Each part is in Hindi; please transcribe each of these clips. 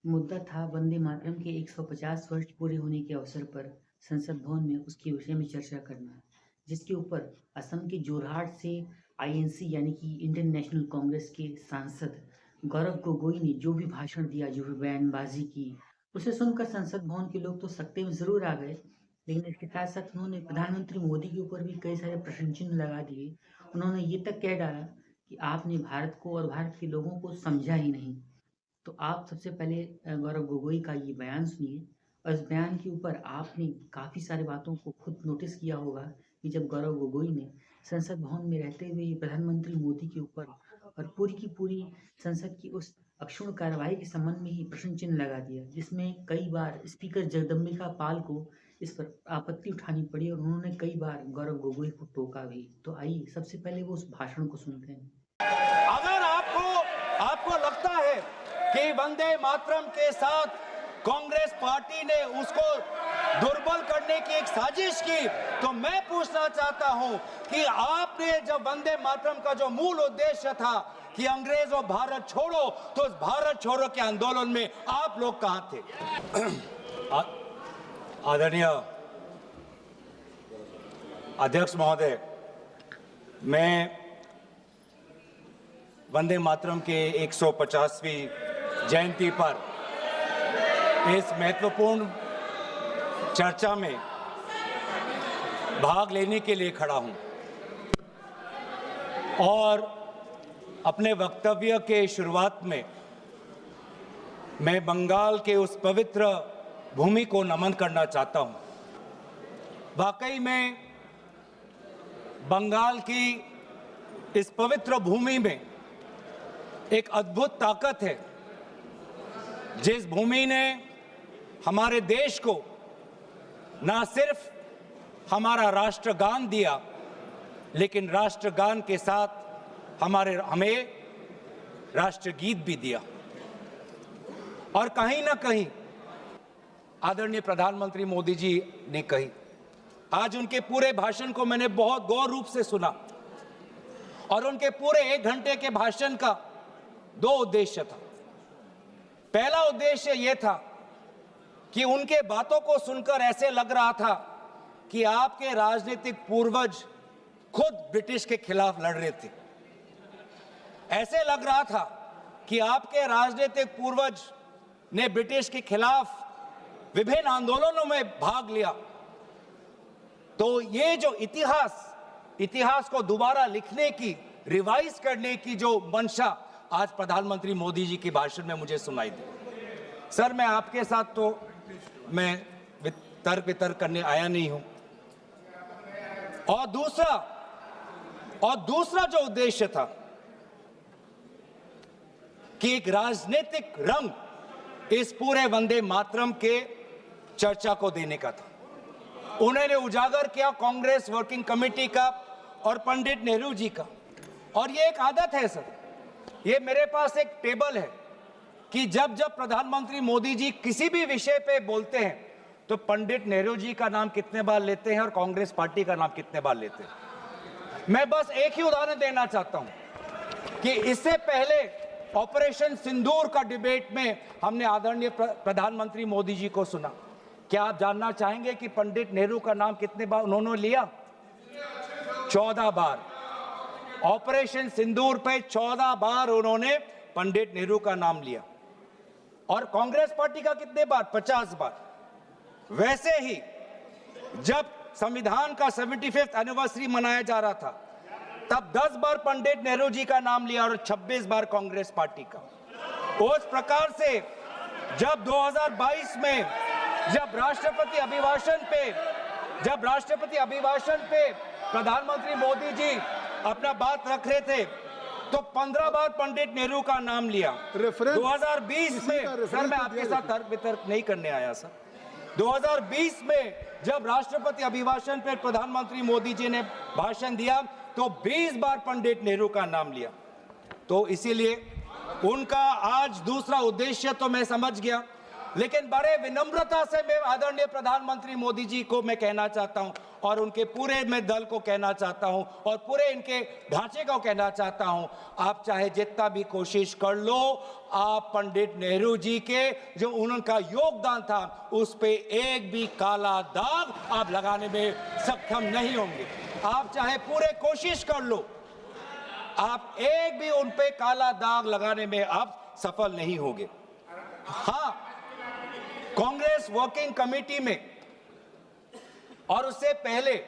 मुद्दा था वंदे मातरम के 150 वर्ष पूरे होने के अवसर पर संसद भवन में उसके विषय में चर्चा करना, जिसके ऊपर असम के जोरहाट से आईएनसी यानी कि इंडियन नेशनल कांग्रेस के सांसद गौरव गोगोई ने जो भी भाषण दिया, जो भी बयानबाजी की, उसे सुनकर संसद भवन के लोग तो सकते में ज़रूर आ गए, लेकिन इसके साथ-साथ उन्होंने प्रधानमंत्री मोदी के ऊपर भी कई सारे प्रश्न चिन्ह लगा दिए। उन्होंने ये तक कह डाला कि आपने भारत को और भारत के लोगों को समझा ही नहीं। तो आप सबसे पहले गौरव गोगोई का ये बयान सुनिए और इस बयान के ऊपर आपने काफ़ी सारी बातों को खुद नोटिस किया होगा कि जब गौरव गोगोई ने संसद भवन में रहते हुए ये प्रधानमंत्री मोदी के ऊपर और पूरी की पूरी संसद की उस अक्षुण्ण कार्यवाही के संबंध में ही प्रश्न चिन्ह लगा दिया, जिसमें कई बार स्पीकर जगदम्बिका पाल को इस पर आपत्ति उठानी पड़ी और उन्होंने कई बार गौरव गोगोई को टोका भी। तो आइए सबसे पहले वो उस भाषण को सुनते हैं। अगर आपको लगता है कि वंदे मातरम के साथ कांग्रेस पार्टी ने उसको दुर्बल करने की एक साजिश की, तो मैं पूछना चाहता हूं कि आपने जब वंदे मातरम का जो मूल उद्देश्य था कि अंग्रेजों भारत छोड़ो, तो उस भारत छोड़ो के आंदोलन में आप लोग कहां थे? आदरणीय अध्यक्ष महोदय, मैं वंदे मातरम के 150वीं जयंती पर इस महत्वपूर्ण चर्चा में भाग लेने के लिए खड़ा हूं और अपने वक्तव्य के शुरुआत में मैं बंगाल के उस पवित्र भूमि को नमन करना चाहता हूं। वाकई में बंगाल की इस पवित्र भूमि में एक अद्भुत ताकत है, जिस भूमि ने हमारे देश को ना सिर्फ हमारा राष्ट्रगान दिया, लेकिन राष्ट्रगान के साथ हमें राष्ट्रगीत भी दिया। और कहीं ना कहीं आदरणीय प्रधानमंत्री मोदी जी ने कही, आज उनके पूरे भाषण को मैंने बहुत गौर रूप से सुना और उनके पूरे 1 घंटे के भाषण का 2 उद्देश्य था। पहला उद्देश्य यह था कि उनके बातों को सुनकर ऐसे लग रहा था कि आपके राजनीतिक पूर्वज खुद ब्रिटिश के खिलाफ लड़ रहे थे। ऐसे लग रहा था कि आपके राजनीतिक पूर्वज ने ब्रिटिश के खिलाफ विभिन्न आंदोलनों में भाग लिया। तो ये जो इतिहास को दोबारा लिखने की, रिवाइज करने की जो मंशा आज प्रधानमंत्री मोदी जी के भाषण में मुझे सुनाई दी। सर, मैं आपके साथ तो मैं तर्क वितर्क करने आया नहीं हूं। और दूसरा जो उद्देश्य था कि एक राजनीतिक रंग इस पूरे वंदे मातरम के चर्चा को देने का था। उन्होंने उजागर किया कांग्रेस वर्किंग कमेटी का और पंडित नेहरू जी का। और ये एक आदत है सर, ये मेरे पास एक टेबल है कि जब प्रधानमंत्री मोदी जी किसी भी विषय पे बोलते हैं तो पंडित नेहरू जी का नाम कितने बार लेते हैं और कांग्रेस पार्टी का नाम कितने बार लेते हैं। मैं बस एक ही उदाहरण देना चाहता हूं कि इससे पहले ऑपरेशन सिंदूर का डिबेट में हमने आदरणीय प्रधानमंत्री मोदी जी को सुना। क्या आप जानना चाहेंगे कि पंडित नेहरू का नाम कितने बार उन्होंने लिया? 14 बार। ऑपरेशन सिंदूर पे 14 बार उन्होंने पंडित नेहरू का नाम लिया। और कांग्रेस पार्टी का कितने बार? 50 बार। वैसे ही जब संविधान का 75th एनिवर्सरी मनाया जा रहा था, तब 10 बार पंडित नेहरू जी का नाम लिया और 26 बार कांग्रेस पार्टी का। उस प्रकार से जब 2022 में जब राष्ट्रपति अभिभाषण पे प्रधानमंत्री मोदी जी अपना बात रख रहे थे, तो 15 बार पंडित नेहरू का नाम लिया। 2020 में, सर मैं आपके साथ तर्क वितर्क नहीं करने आया सर, 2020 में जब राष्ट्रपति अभिभाषण पर प्रधानमंत्री मोदी जी ने भाषण दिया तो 20 बार पंडित नेहरू का नाम लिया। तो इसीलिए उनका आज दूसरा उद्देश्य तो मैं समझ गया, लेकिन बड़े विनम्रता से मैं आदरणीय प्रधानमंत्री मोदी जी को मैं कहना चाहता हूं और उनके पूरे मैं दल को कहना चाहता हूं और पूरे इनके ढांचे को कहना चाहता हूं, आप चाहे जितना भी कोशिश कर लो, आप पंडित नेहरू जी के जो उनका योगदान था उस पे एक भी काला दाग आप लगाने में सक्षम नहीं होंगे। आप चाहे पूरे कोशिश कर लो, आप एक भी उन पे काला दाग लगाने में आप सफल नहीं होंगे। हाँ, कांग्रेस वर्किंग कमेटी में और उससे पहले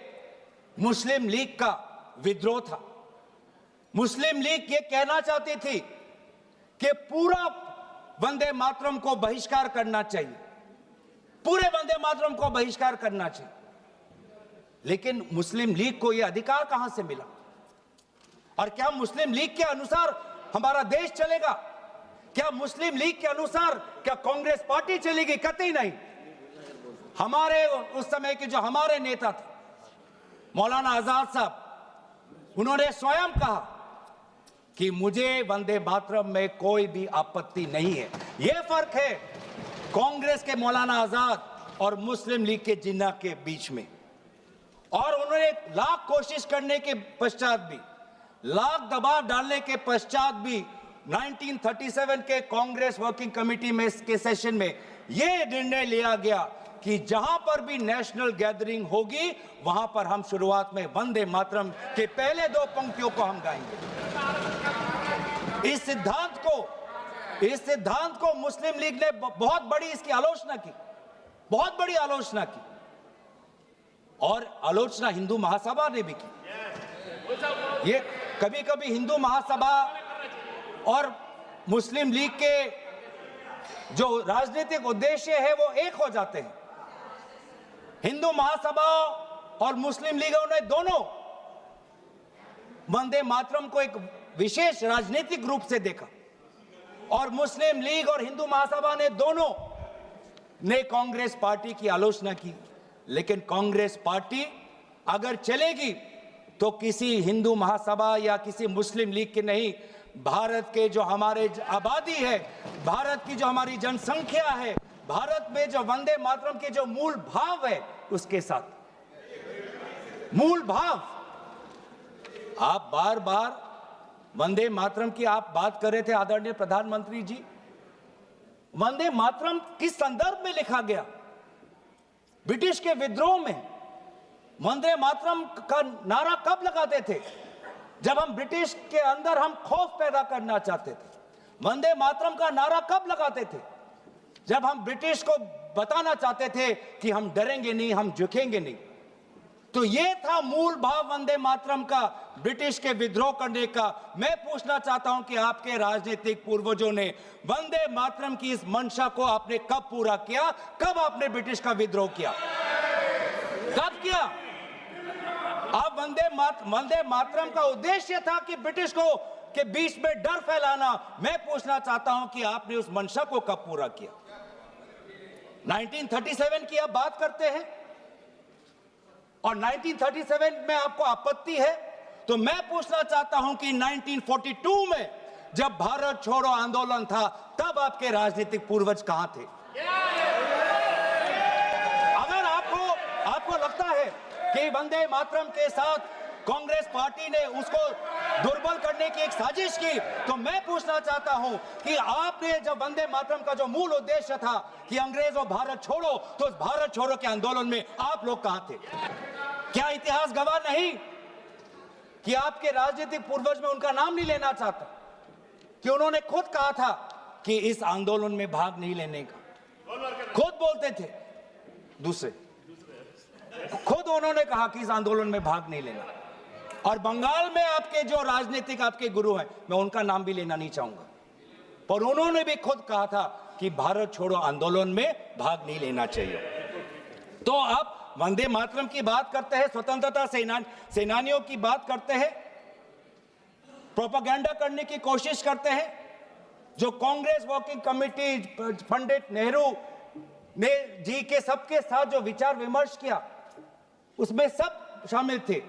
मुस्लिम लीग का विद्रोह था। मुस्लिम लीग ये कहना चाहती थी कि पूरा वंदे मातरम को बहिष्कार करना चाहिए, पूरे वंदे मातरम को बहिष्कार करना चाहिए। लेकिन मुस्लिम लीग को यह अधिकार कहां से मिला? और क्या मुस्लिम लीग के अनुसार हमारा देश चलेगा? क्या मुस्लिम लीग के अनुसार क्या कांग्रेस पार्टी चलेगी? कतई नहीं। हमारे उस समय के जो हमारे नेता थे मौलाना आजाद साहब, उन्होंने स्वयं कहा कि मुझे वंदे मातरम में कोई भी आपत्ति नहीं है। यह फर्क है कांग्रेस के मौलाना आजाद और मुस्लिम लीग के जिन्ना के बीच में। और उन्होंने लाख कोशिश करने के पश्चात भी, लाख दबाव डालने के पश्चात भी 1937 के कांग्रेस वर्किंग कमेटी में के सेशन में यह निर्णय लिया गया कि जहां पर भी नेशनल गैदरिंग होगी वहां पर हम शुरुआत में वंदे मातरम के पहले दो पंक्तियों को हम गाएंगे। इस सिद्धांत को मुस्लिम लीग ने बहुत बड़ी इसकी आलोचना की, बहुत बड़ी आलोचना की, और आलोचना हिंदू महासभा ने भी की। ये कभी कभी हिंदू महासभा और मुस्लिम लीग के जो राजनीतिक उद्देश्य है वो एक हो जाते हैं। हिंदू महासभा और मुस्लिम लीग ने दोनों वंदे मातरम को एक विशेष राजनीतिक रूप से देखा, और मुस्लिम लीग और हिंदू महासभा ने दोनों ने कांग्रेस पार्टी की आलोचना की। लेकिन कांग्रेस पार्टी अगर चलेगी तो किसी हिंदू महासभा या किसी मुस्लिम लीग के नहीं, भारत के जो हमारे आबादी है, भारत की जो हमारी जनसंख्या है, भारत में जो वंदे मातरम के जो मूल भाव है उसके साथ। मूल भाव, आप बार बार वंदे मातरम की आप बात कर रहे थे आदरणीय प्रधानमंत्री जी। वंदे मातरम किस संदर्भ में लिखा गया? ब्रिटिश के विद्रोह में वंदे मातरम का नारा कब लगाते थे? जब हम ब्रिटिश के अंदर हम खौफ पैदा करना चाहते थे। वंदे मातरम का नारा कब लगाते थे? जब हम ब्रिटिश को बताना चाहते थे कि हम डरेंगे नहीं, हम झुकेंगे नहीं। तो ये था मूल भाव वंदे मातरम का, ब्रिटिश के विद्रोह करने का। मैं पूछना चाहता हूं कि आपके राजनीतिक पूर्वजों ने वंदे मातरम की इस मंशा को आपने कब पूरा किया? कब आपने ब्रिटिश का विद्रोह किया? कब किया? आप वंदे मातरम का उद्देश्य था कि ब्रिटिश को के बीच में डर फैलाना। मैं पूछना चाहता हूं कि आपने उस मंशा को कब पूरा किया? 1937 की आप बात करते हैं और 1937 में आपको आपत्ति है, तो मैं पूछना चाहता हूं कि 1942 में जब भारत छोड़ो आंदोलन था तब आपके राजनीतिक पूर्वज कहां थे? अगर आपको लगता है कि वंदे मातरम के साथ कांग्रेस पार्टी ने उसको दुर्बल करने की एक साजिश की, तो मैं पूछना चाहता हूं कि आपने जब वंदे मातरम का जो मूल उद्देश्य था कि अंग्रेजों भारत छोड़ो, तो उस भारत छोड़ो के आंदोलन में आप लोग कहां थे? क्या इतिहास गवाह नहीं कि आपके राजनीतिक पूर्वज में उनका नाम नहीं लेना चाहता, कि उन्होंने खुद कहा था कि इस आंदोलन में भाग नहीं लेने का। खुद बोलते थे, दूसरे खुद उन्होंने कहा कि इस आंदोलन में भाग नहीं लेना। और बंगाल में आपके जो राजनीतिक आपके गुरु हैं, मैं उनका नाम भी लेना नहीं चाहूंगा, पर उन्होंने भी खुद कहा था कि भारत छोड़ो आंदोलन में भाग नहीं लेना चाहिए। तो आप वंदे मातरम की बात करते हैं, स्वतंत्रता सेनानियों की बात करते हैं, प्रोपेगेंडा करने की कोशिश करते हैं। जो कांग्रेस वर्किंग कमेटी पंडित नेहरू ने जी के सबके साथ जो विचार विमर्श किया, उसमें सब शामिल थे।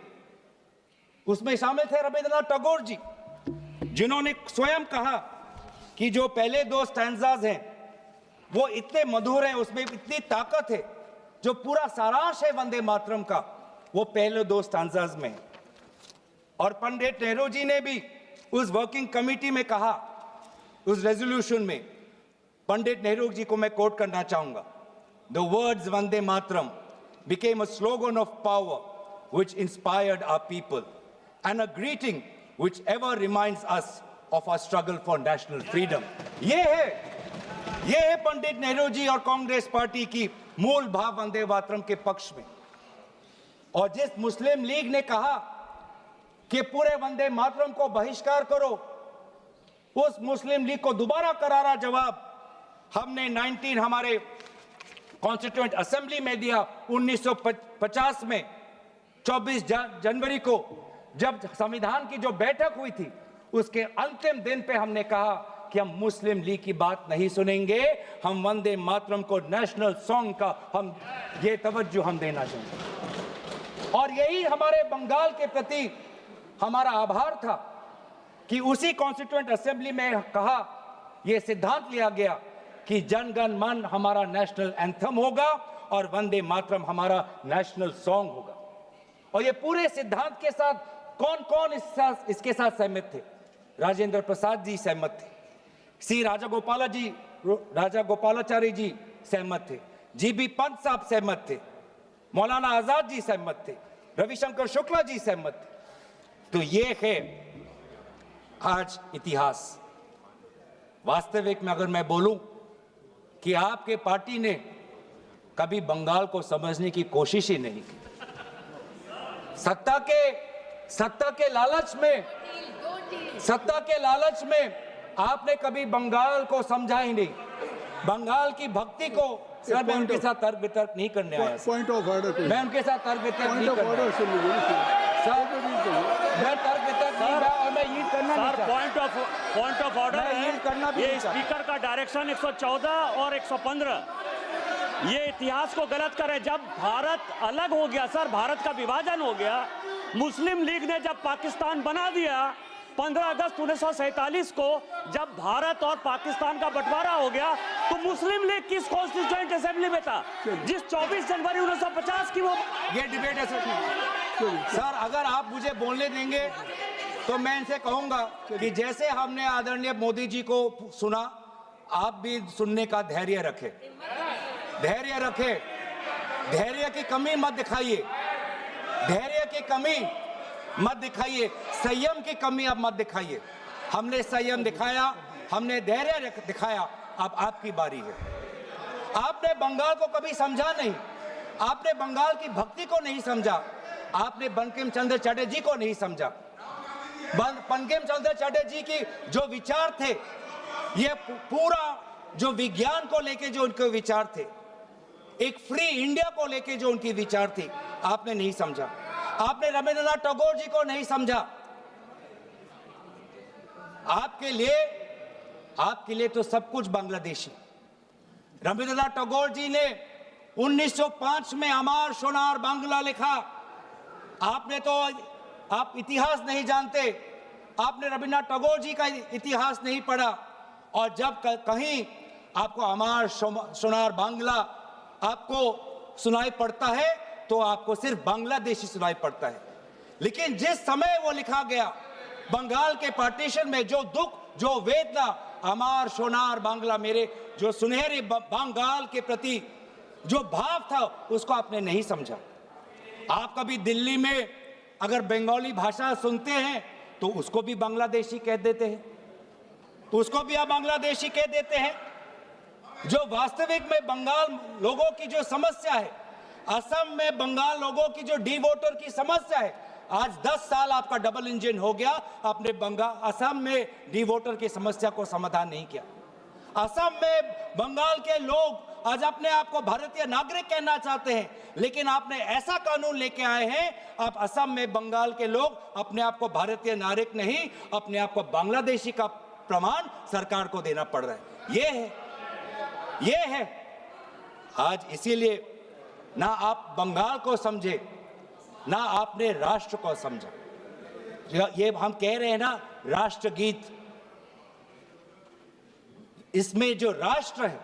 उसमें शामिल थे रविंद्रनाथ टैगोर जी, जिन्होंने स्वयं कहा कि जो पहले दो स्टैंजाज हैं वो इतने मधुर हैं, उसमें इतनी ताकत है, जो पूरा सारांश है वंदे मातरम का, वो पहले 2 स्टांजास में है। और पंडित नेहरू जी ने भी उस वर्किंग कमेटी में कहा, उस रेजोल्यूशन में, पंडित नेहरू जी को मैं कोट करना चाहूंगा, the words Vande Mataram became a slogan of power which inspired our people and a greeting which ever reminds us of our struggle for national freedom. ये है पंडित नेहरू जी और कांग्रेस पार्टी की मूल भाव वंदे मातरम के पक्ष में। और जिस मुस्लिम लीग ने कहा कि पूरे वंदे मातरम को बहिष्कार करो, उस मुस्लिम लीग को दोबारा करारा जवाब हमने हमारे कॉन्स्टिट्यूएंट असेंबली में दिया 1950 में 24 जनवरी को, जब संविधान की जो बैठक हुई थी उसके अंतिम दिन पे हमने कहा कि हम मुस्लिम लीग की बात नहीं सुनेंगे, हम वंदे मातरम को नेशनल सॉन्ग का हम ये तवज्जो हम देना चाहेंगे। और यही हमारे बंगाल के प्रति हमारा आभार था कि उसी कॉन्स्टिट्यूएंट असेंबली में कहा, यह सिद्धांत लिया गया कि जन गण मन हमारा नेशनल एंथम होगा और वंदे मातरम हमारा नेशनल सॉन्ग होगा। और ये पूरे सिद्धांत के साथ कौन कौन इसके साथ सहमत थे? राजेंद्र प्रसाद जी सहमत थे, सी राजागोपालाचारी जी सहमत थे, जीबी पंत साहब सहमत थे, मौलाना आजाद जी सहमत थे, रविशंकर शुक्ला जी सहमत थे। तो ये है आज इतिहास। वास्तविक में अगर मैं बोलूं कि आपके पार्टी ने कभी बंगाल को समझने की कोशिश ही नहीं की। सत्ता के लालच में आपने कभी बंगाल को समझा ही नहीं। बंगाल की भक्ति को सर, मैं उनके साथ तर्क वितर्क नहीं करने आया। पॉइंट ऑफ ऑर्डर, मैं उनके साथ तर्क वितर्क नहीं करने आया। सर, मैं तर्क वितर्क नहीं किया और मैं यील्ड करना नहीं चाहता। पॉइंट ऑफ ऑर्डर मैं यील्ड करना भी ये नहीं चाहता। स्पीकर का डायरेक्शन 114 और 115 ये इतिहास को गलत करे। जब भारत अलग हो गया सर, भारत का विभाजन हो गया, मुस्लिम लीग ने जब पाकिस्तान बना दिया 15 अगस्त 1947 को, जब भारत और पाकिस्तान का बंटवारा हो गया, तो मुस्लिम लीग किस कॉन्स्टिट्यूएंट असेंबली में था जिस 24 जनवरी 1950 की वो ये डिबेट है सर। अगर आप मुझे बोलने देंगे तो मैं इनसे कहूंगा कि जैसे हमने आदरणीय मोदी जी को सुना, आप भी सुनने का धैर्य रखें। धैर्य की कमी मत दिखाइए, संयम की कमी अब मत दिखाइए। हमने संयम दिखाया, हमने धैर्य दिखाया, अब आपकी बारी है। आपने बंगाल को कभी समझा नहीं, आपने बंगाल की भक्ति को नहीं समझा, आपने बंकिम चंद्र चटर्जी को नहीं समझा। बंकिम चंद्र चटर्जी की जो विचार थे, ये पूरा जो विज्ञान को लेके जो उनके विचार थे, एक फ्री इंडिया को लेके जो उनकी विचार थी, आपने नहीं समझा। आपने रविंद्रनाथ टैगोर जी को नहीं समझा। आपके लिए तो सब कुछ बांग्लादेशी। रविंद्रनाथ टैगोर जी ने 1905 में अमर सोनार बांग्ला लिखा। आप इतिहास नहीं जानते, आपने रविंद्रनाथ टैगोर जी का इतिहास नहीं पढ़ा। और जब कहीं आपको अमर सोनार बांग्ला आपको सुनाई पड़ता है तो आपको सिर्फ बांग्लादेशी सुनाई पड़ता है। लेकिन जिस समय वो लिखा गया, बंगाल के पार्टीशन में जो दुख, जो वेदना, अमर सोनार बांग्ला, मेरे जो सुनहरे बंगाल के प्रति जो भाव था, उसको आपने नहीं समझा। आप कभी दिल्ली में अगर बंगाली भाषा सुनते हैं तो उसको भी बांग्लादेशी कह देते हैं, उसको भी आप बांग्लादेशी कह देते हैं। जो वास्तविक में बंगाल लोगों की जो समस्या है, असम में बंगाल लोगों की जो डी वोटर की समस्या है, आज 10 साल आपका डबल इंजन हो गया, आपने असम में डी वोटर की समस्या को समाधान नहीं किया। असम में बंगाल के लोग आज अपने आप को भारतीय नागरिक कहना चाहते हैं, लेकिन आपने ऐसा कानून लेके आए हैं, आप असम में बंगाल के लोग अपने आप को भारतीय नागरिक नहीं, अपने आप को बांग्लादेशी का प्रमाण सरकार को देना पड़ रहा है। ये है आज। इसीलिए ना आप बंगाल को समझे, ना आपने राष्ट्र को समझा। ये हम कह रहे हैं ना, राष्ट्रगीत, इसमें जो राष्ट्र है,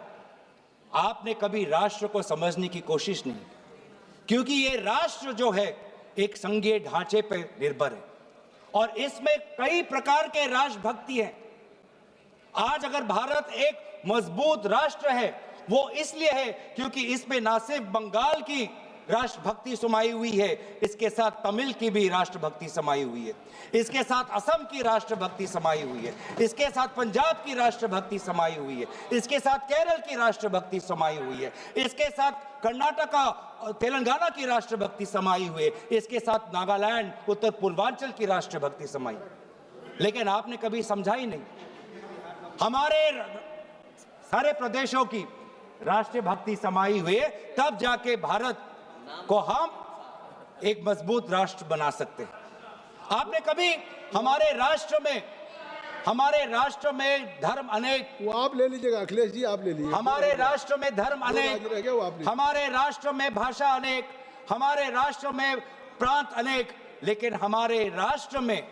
आपने कभी राष्ट्र को समझने की कोशिश नहीं, क्योंकि ये राष्ट्र जो है एक संघीय ढांचे पर निर्भर है और इसमें कई प्रकार के राष्ट्रभक्ति हैं। आज अगर भारत एक मजबूत राष्ट्र है वो इसलिए है क्योंकि इसमें ना सिर्फ बंगाल की राष्ट्रभक्ति समाई हुई है, इसके साथ तमिल की भी राष्ट्रभक्ति समाई हुई है, इसके साथ असम की राष्ट्रभक्ति समाई हुई है, इसके साथ पंजाब की राष्ट्रभक्ति समाई हुई है, इसके साथ केरल की राष्ट्रभक्ति समाई हुई है, इसके साथ कर्नाटका तेलंगाना की राष्ट्रभक्ति समाई हुई है, इसके साथ नागालैंड उत्तर पूर्वांचल की राष्ट्रभक्ति समाई। लेकिन आपने कभी समझा ही नहीं, हमारे सारे प्रदेशों की राष्ट्रीय भक्ति समाई हुई है, तब जाके भारत को हम एक मजबूत राष्ट्र बना सकते हैं। आपने कभी हमारे राष्ट्र में धर्म अनेक, वो आप ले लीजिएगा अखिलेश जी, आप ले लीजिए। हमारे राष्ट्र में धर्म अनेक, हमारे राष्ट्र में भाषा अनेक, हमारे राष्ट्र में प्रांत अनेक, लेकिन हमारे राष्ट्र में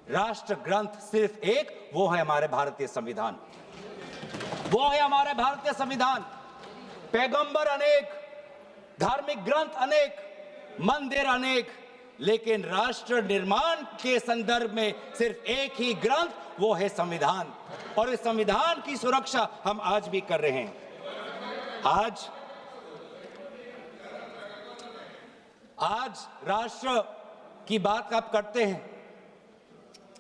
राष्ट्र ग्रंथ सिर्फ एक, वो है हमारे भारतीय संविधान। वो है हमारे भारतीय संविधान। पैगंबर अनेक, धार्मिक ग्रंथ अनेक, मंदिर अनेक, लेकिन राष्ट्र निर्माण के संदर्भ में सिर्फ एक ही ग्रंथ, वो है संविधान। और इस संविधान की सुरक्षा हम आज भी कर रहे हैं। आज राष्ट्र की बात आप करते हैं,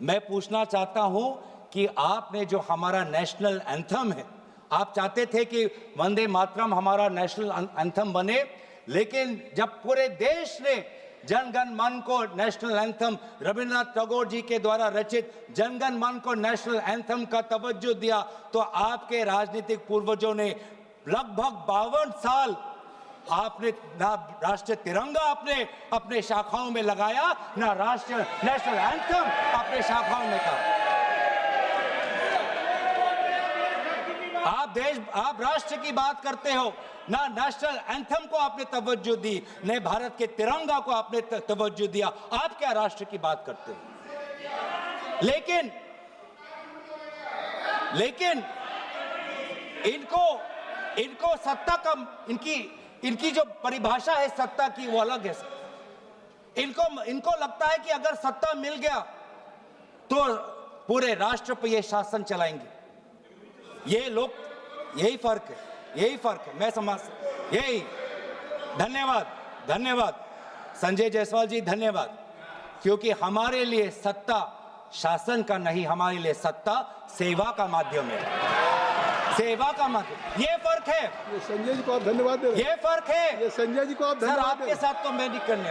मैं पूछना चाहता हूं कि आपने जो हमारा नेशनल एंथम है, आप चाहते थे कि वंदे मातरम हमारा नेशनल एंथम बने, लेकिन जब पूरे देश ने जनगण मन को नेशनल एंथम, रविंद्रनाथ टैगोर जी के द्वारा रचित जनगण मन को नेशनल एंथम का तवज्जो दिया, तो आपके राजनीतिक पूर्वजों ने लगभग 52 साल आपने ना राष्ट्रीय तिरंगा अपने शाखाओं में लगाया, ना राष्ट्रीय नेशनल एंथम अपने शाखाओं में कहा। आप राष्ट्र की बात करते हो, ना नेशनल एंथम को आपने तवज्जो दी, न भारत के तिरंगा को आपने तवज्जो दिया। आप क्या राष्ट्र की बात करते हो? लेकिन इनको सत्ता का, इनकी जो परिभाषा है सत्ता की, वो अलग है। इनको लगता है कि अगर सत्ता मिल गया तो पूरे राष्ट्र पर ये शासन चलाएंगे। ये लोग, यही फर्क है, मैं समझ, यही। धन्यवाद संजय जायसवाल जी, धन्यवाद, क्योंकि हमारे लिए सत्ता शासन का नहीं, हमारे लिए सत्ता सेवा का माध्यम है, सेवा का माध्यम। ये फर्क है। ये संजय जी को आप धन्यवाद दे रहे हैं। ये फर्क है। ये संजय जी को आप धन्यवाद दे रहे हैं। आपके साथ तो मैं नहीं करने,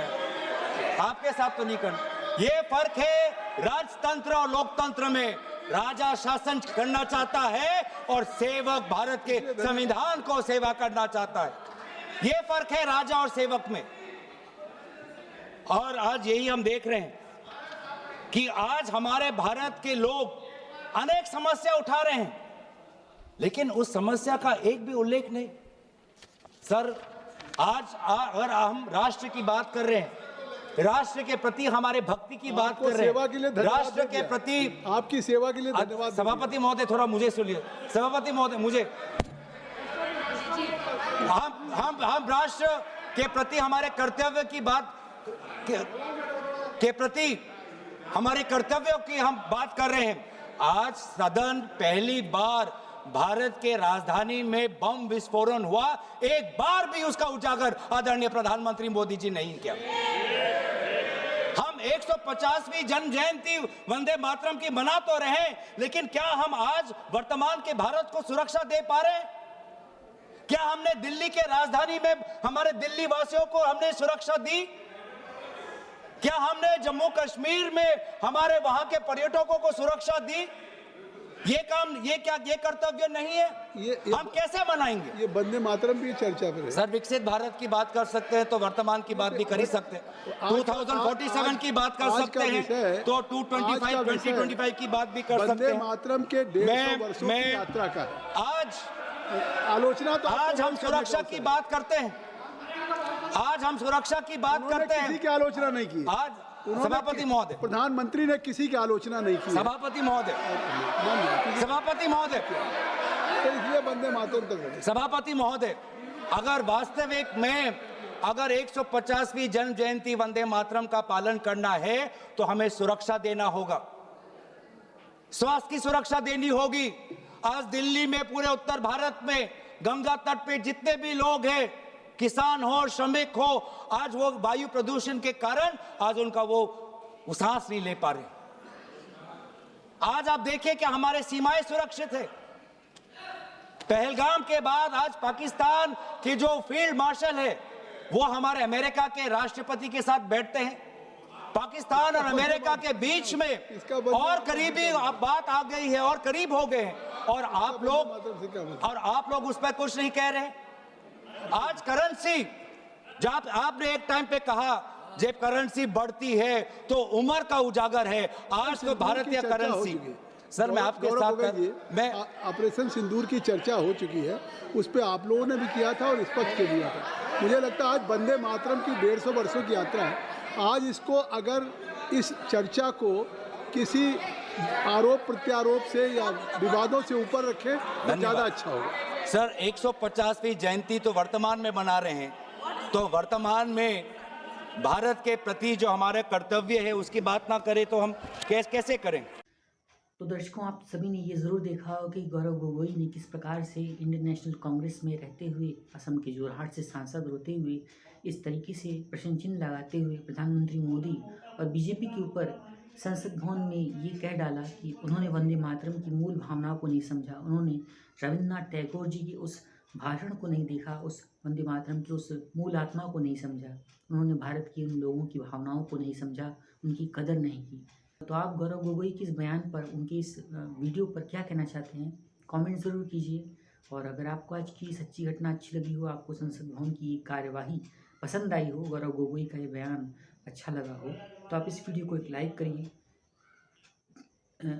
आपके साथ तो नहीं करना। ये फर्क है राजतंत्र और लोकतंत्र में। राजा शासन करना चाहता है और सेवक भारत के संविधान को सेवा करना चाहता है। ये फर्क है राजा और सेवक में। और आज यही हम देख रहे हैं कि आज हमारे भारत के लोग अनेक समस्या उठा रहे हैं, लेकिन उस समस्या का एक भी उल्लेख नहीं। सर, आज अगर हम राष्ट्र की बात कर रहे हैं, राष्ट्र के प्रति हमारे भक्ति की बात कर रहे हैं, राष्ट्र के प्रति आपकी सेवा के लिए धन्यवाद। सभापति महोदय, थोड़ा मुझे सुनिए। सभापति महोदय, मुझे हम राष्ट्र के प्रति हमारे कर्तव्य की बात के प्रति हमारे कर्तव्यों की हम बात कर रहे हैं। आज सदन पहली बार भारत के राजधानी में बम विस्फोरण हुआ, एक बार भी उसका उजागर आदरणीय प्रधानमंत्री मोदी जी नहीं किया। हम 150वीं जन्म जयंती वंदे मातरम की मना तो रहे, लेकिन क्या हम आज वर्तमान के भारत को सुरक्षा दे पा रहे हैं? क्या हमने दिल्ली के राजधानी में हमारे दिल्ली वासियों को हमने सुरक्षा दी? क्या हमने जम्मू कश्मीर में हमारे वहां के पर्यटकों को सुरक्षा दी? ये कर्तव्य नहीं है? हम कैसे मनाएंगे? ये वंदे मातरम भी चर्चा पे है। सर, विकसित भारत की बात कर सकते हैं तो वर्तमान की बात भी कर ही सकते हैं। 2047 की बात कर सकते हैं तो 2025 की बात भी कर सकते हैं। वंदे मातरम के 150 वर्षों की यात्रा का आलोचना तो आज हम सुरक्षा की बात करते हैं। आज हम सुरक्षा की बात करते हैं। किसी की आलोचना नहीं की आज सभापति महोदय, प्रधानमंत्री ने किसी की आलोचना नहीं की। सभापति महोदय, तो इसलिए वंदे मातरम तक। सभापति महोदय, अगर वास्तविक में अगर 150वीं जन्म जयंती वंदे मातरम का पालन करना है तो हमें सुरक्षा देना होगा, स्वास्थ्य की सुरक्षा देनी होगी। आज दिल्ली में, पूरे उत्तर भारत में, गंगा तट पे जितने भी लोग हैं, किसान हो, श्रमिक हो, आज वो वायु प्रदूषण के कारण आज उनका वो सांस नहीं ले पा रहे। आज आप देखिए कि हमारे सीमाएं सुरक्षित है। पहलगाम के बाद आज पाकिस्तान के जो फील्ड मार्शल है वो हमारे अमेरिका के राष्ट्रपति के साथ बैठते हैं। पाकिस्तान और अमेरिका के बीच में और करीबी बात आ गई है और करीब हो गए हैं, और आप लोग उस पर कुछ नहीं कह रहे। आज करेंसी, जब आपने एक टाइम पे कहा जब करेंसी बढ़ती है तो उम्र का उजागर है, आज तो भारतीय करेंसी। सर मैं आपके साथ मैं ऑपरेशन सिंदूर की चर्चा हो चुकी है, उस पर आप लोगों ने भी किया था और स्पष्ट कर दिया था। मुझे लगता है आज वंदे मातरम की 150 वर्षों की यात्रा है, आज इसको अगर इस चर्चा को किसी आरोप प्रत्यारोप से या विवादों से ऊपर रखें तो ज़्यादा अच्छा होगा। सर 150वीं जयंती तो वर्तमान में मना रहे हैं, तो वर्तमान में भारत के प्रति जो हमारे कर्तव्य है उसकी बात ना करें तो हम कैसे करें। तो दर्शकों, आप सभी ने ये ज़रूर देखा हो कि गौरव गोगोई ने किस प्रकार से इंडियन नेशनल कांग्रेस में रहते हुए असम के जोरहाट से सांसद होते हुए इस तरीके से प्रश्न चिन्ह लगाते हुए प्रधानमंत्री मोदी और बीजेपी के ऊपर संसद भवन में ये कह डाला कि उन्होंने वंदे मातरम की मूल भावनाओं को नहीं समझा, उन्होंने रविन्द्रनाथ टैगोर जी के उस भाषण को नहीं देखा, उस वंदे मातरम की उस मूल आत्मा को नहीं समझा, उन्होंने भारत के उन लोगों की भावनाओं को नहीं समझा, उनकी कदर नहीं की। तो आप गौरव गोगोई के इस बयान पर, उनके इस वीडियो पर क्या कहना चाहते हैं, कमेंट ज़रूर कीजिए। और अगर आपको आज की सच्ची घटना अच्छी लगी हो, आपको संसद भवन की कार्यवाही पसंद आई हो, गौरव गोगोई का ये बयान अच्छा लगा हो, तो आप इस वीडियो को एक लाइक करिए,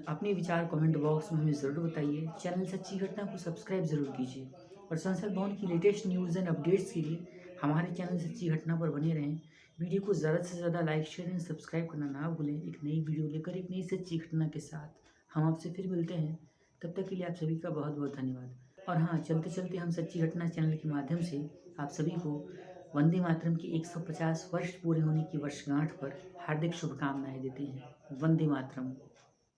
अपने विचार कमेंट बॉक्स में हमें ज़रूर बताइए। चैनल सच्ची घटना को सब्सक्राइब ज़रूर कीजिए और संसद भवन की लेटेस्ट न्यूज़ एंड अपडेट्स के लिए हमारे चैनल सच्ची घटना पर बने रहें। वीडियो को ज़्यादा से ज़्यादा लाइक, शेयर एंड सब्सक्राइब करना ना भूलें। एक नई वीडियो लेकर, एक नई सच्ची घटना के साथ हम आपसे फिर मिलते हैं। तब तक के लिए आप सभी का बहुत बहुत धन्यवाद। और हाँ, चलते चलते हम सच्ची घटना चैनल के माध्यम से आप सभी को वंदे मातरम की 150 वर्ष पूरे होने की वर्षगांठ पर हार्दिक शुभकामनाएं देते हैं। वंदे मातरम।